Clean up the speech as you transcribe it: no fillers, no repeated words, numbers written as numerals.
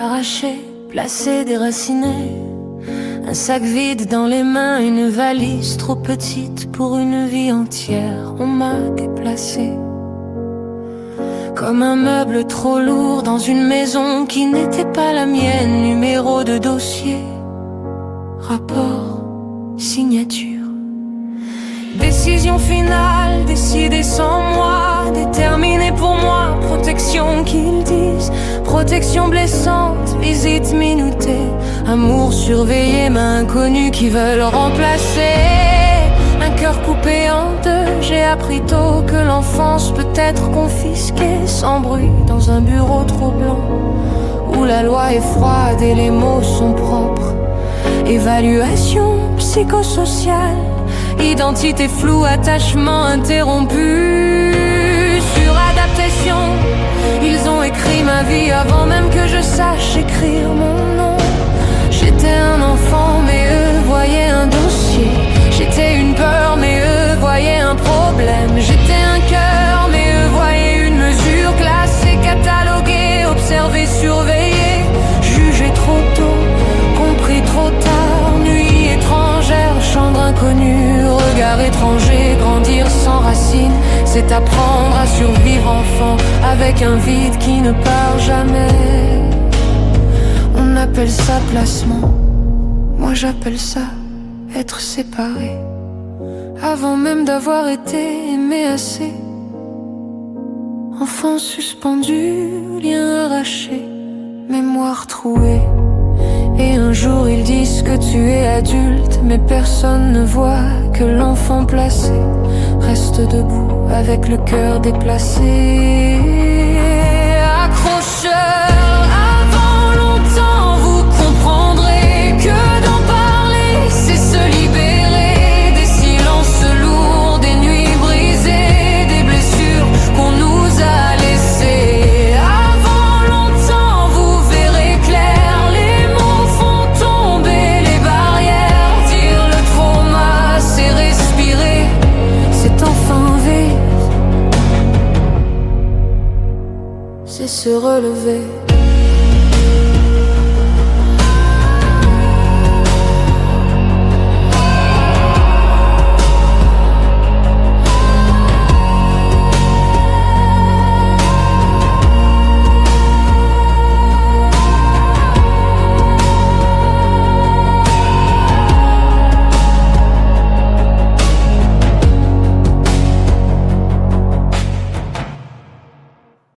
arrachés, placés, déracinés. Un sac vide dans les mains, une valise trop petite pour une vie entière. On m'a déplacé comme un meuble trop lourd dans une maison qui n'était pas la mienne. Numéro de dossier, rapport, signature. Décision finale, décidée sans moi, déterminée pour moi. Protection qu'ils disent, protection blessante, visite minutée. Amour surveillé, mains inconnues qui veulent remplacer. Un cœur coupé en deux, j'ai appris tôt que l'enfance peut être confisquée sans bruit dans un bureau trop blanc où la loi est froide et les mots sont propres. Évaluation psychosociale, identité floue, attachement interrompu. Suradaptation, ils ont écrit ma vie avant même que je sache écrire mon nom. J'étais un enfant mais eux voyaient un dossier. J'étais une peur mais eux voyaient un problème. J'étais un cœur mais eux voyaient une mesure. Classée, cataloguée, observée, surveillée. Jugée trop tôt, compris trop tard. Nuit étrangère, chambre inconnue. Regard étranger, grandir sans racines. C'est apprendre à survivre enfant avec un vide qui ne part jamais. On appelle ça placement, moi j'appelle ça être séparé. Avant même d'avoir été aimé assez. Enfant suspendu, lien arraché, mémoire trouée. Et un jour ils disent que tu es adulte, mais personne ne voit que l'enfant placé reste debout avec le cœur déplacé. Accrocheur, avant longtemps vous comprendrez que d'en parler c'est se libérer des silences lourds, des nuits brisées, des blessures qu'on nous a laissées. Avant longtemps vous verrez clair, les mots font tomber les barrières. Dire le trauma c'est respirer, c'est enfin vivre, c'est se relever.